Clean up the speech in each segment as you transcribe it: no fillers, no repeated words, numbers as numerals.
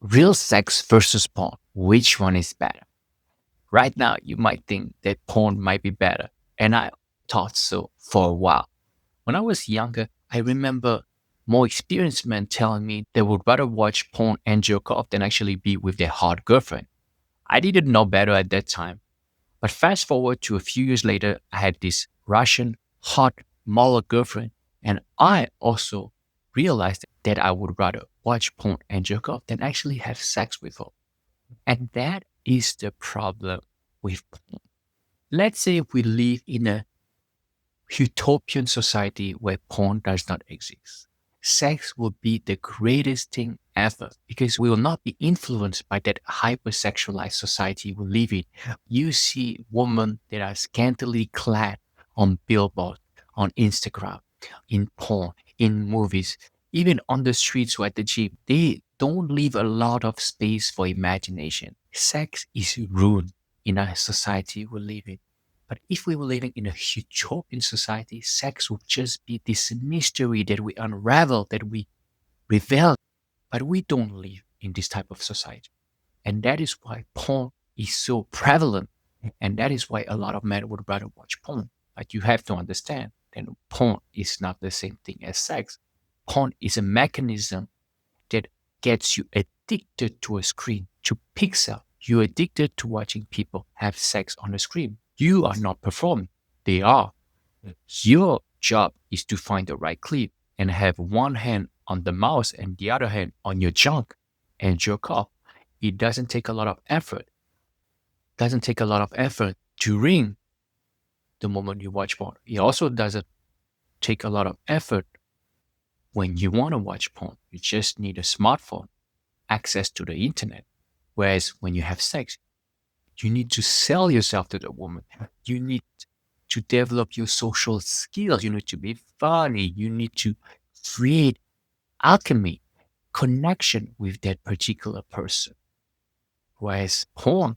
Real sex versus porn. Which one is better? Right now, you might think that porn might be better. And I thought so for a while. When I was younger, I remember more experienced men telling me they would rather watch porn and jerk off than actually be with their hot girlfriend. I didn't know better at that time. But fast forward to a few years later, I had this Russian hot model girlfriend, and I also realized that I would rather watch porn and jerk off than actually have sex with her. And that is the problem with porn. Let's say we live in a utopian society where porn does not exist. Sex will be the greatest thing ever because we will not be influenced by that hypersexualized society we live in. You see women that are scantily clad on billboards, on Instagram, in porn, in movies, even on the streets or at the gym. They don't leave a lot of space for imagination. Sex is ruined in a society we live in. But if we were living in a utopian society, sex would just be this mystery that we unravel, that we reveal. But we don't live in this type of society. And that is why porn is so prevalent. And that is why a lot of men would rather watch porn. But you have to understand that porn is not the same thing as sex. Porn is a mechanism that gets you addicted to a screen, to pixel. You're addicted to watching people have sex on a screen. You are not performing. They are. Your job is to find the right clip and have one hand on the mouse and the other hand on your junk and jerk off. It doesn't take a lot of effort. Doesn't take a lot of effort during the moment you watch porn. It also doesn't take a lot of effort when you want to watch porn. You just need a smartphone, access to the internet. Whereas when you have sex, you need to sell yourself to the woman. You need to develop your social skills. You need to be funny. You need to create alchemy, connection with that particular person. Whereas porn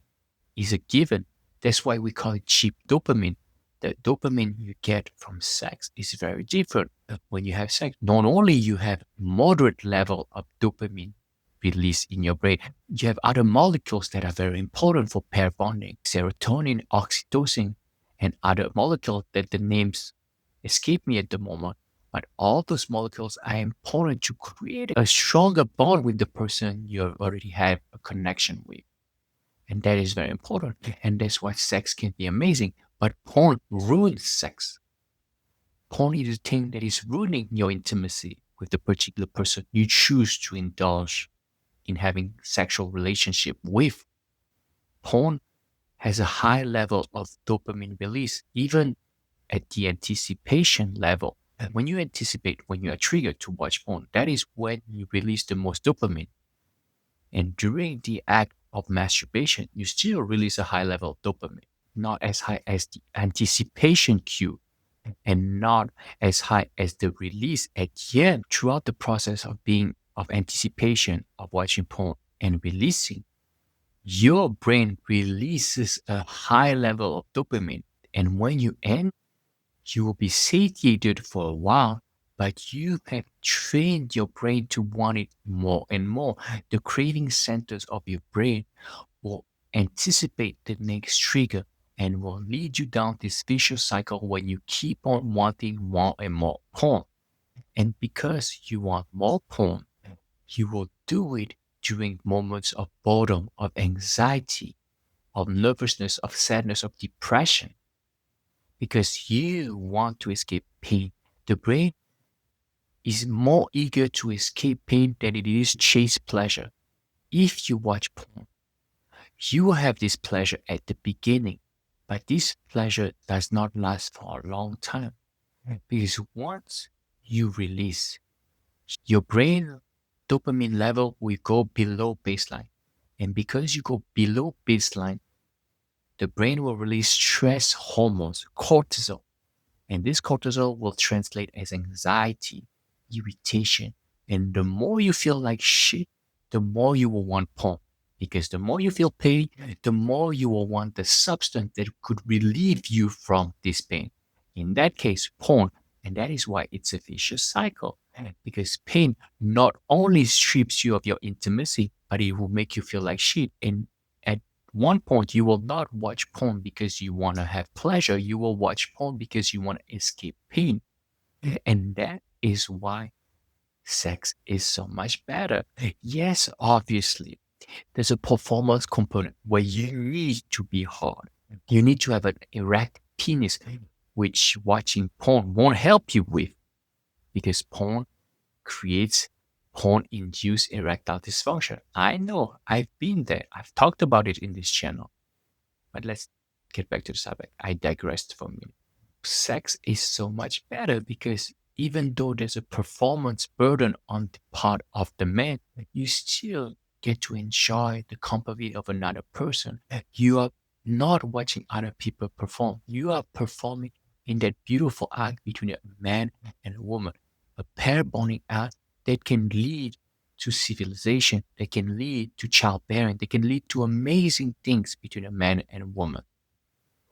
is a given. That's why we call it cheap dopamine. The dopamine you get from sex is very different. When you have sex, not only you have moderate level of dopamine release in your brain, you have other molecules that are very important for pair bonding, serotonin, oxytocin, and other molecules that the names escape me at the moment. But all those molecules are important to create a stronger bond with the person you already have a connection with. And that is very important. And that's why sex can be amazing. But porn ruins sex. Porn is a thing that is ruining your intimacy with the particular person you choose to indulge in having sexual relationship with. Porn has a high level of dopamine release, even at the anticipation level. And when you anticipate, when you are triggered to watch porn, that is when you release the most dopamine. And during the act of masturbation, you still release a high level of dopamine, not as high as the anticipation cue and not as high as the release at the end. Throughout the process of being of anticipation of watching porn and releasing, your brain releases a high level of dopamine. And when you end, you will be satiated for a while, but you have trained your brain to want it more and more. The craving centers of your brain will anticipate the next trigger and will lead you down this vicious cycle when you keep on wanting more and more porn. And because you want more porn, you will do it during moments of boredom, of anxiety, of nervousness, of sadness, of depression, because you want to escape pain. The brain is more eager to escape pain than it is chase pleasure. If you watch porn, you will have this pleasure at the beginning, but this pleasure does not last for a long time because once you release, your brain dopamine level will go below baseline. And because you go below baseline, the brain will release stress hormones, cortisol. And this cortisol will translate as anxiety, irritation. And the more you feel like shit, the more you will want porn. Because the more you feel pain, the more you will want the substance that could relieve you from this pain. In that case, porn. And that is why it's a vicious cycle. because pain not only strips you of your intimacy, but it will make you feel like shit. And at one point, you will not watch porn because you want to have pleasure. You will watch porn because you want to escape pain. And that is why sex is so much better. Yes, obviously, there's a performance component where you need to be hard. You need to have an erect penis, which watching porn won't help you with because porn creates porn induced erectile dysfunction. I know, I've been there. I've talked about it in this channel. But let's get back to the subject. I digressed for a minute. Sex is so much better because even though there's a performance burden on the part of the man, you still get to enjoy the company of another person. You are not watching other people perform. You are performing in that beautiful act between a man and a woman, a pair bonding act that can lead to civilization, that can lead to childbearing, that can lead to amazing things between a man and a woman.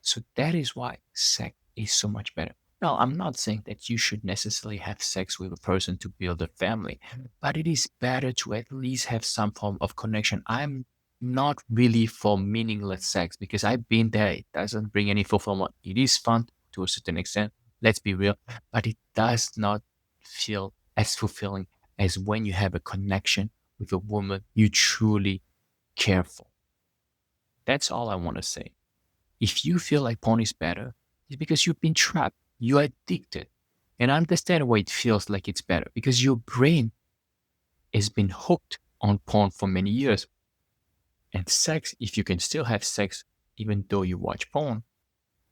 So that is why sex is so much better. Now, I'm not saying that you should necessarily have sex with a person to build a family, but it is better to at least have some form of connection. I'm not really for meaningless sex because I've been there. It doesn't bring any fulfillment. It is fun to a certain extent, let's be real, but it does not feel as fulfilling as when you have a connection with a woman you truly care for. That's all I want to say. If you feel like porn is better, it's because you've been trapped. You're addicted. And I understand why it feels like it's better because your brain has been hooked on porn for many years. And sex, if you can still have sex even though you watch porn,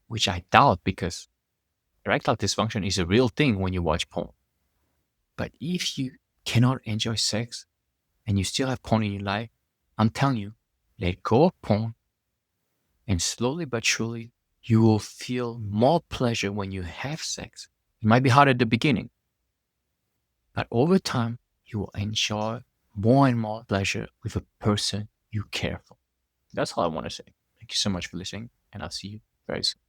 which I doubt because erectile dysfunction is a real thing when you watch porn. But if you cannot enjoy sex and you still have porn in your life, I'm telling you, let go of porn and slowly but surely, you will feel more pleasure when you have sex. It might be hard at the beginning, but over time, you will enjoy more and more pleasure with a person you care for. That's all I want to say. Thank you so much for listening, and I'll see you very soon.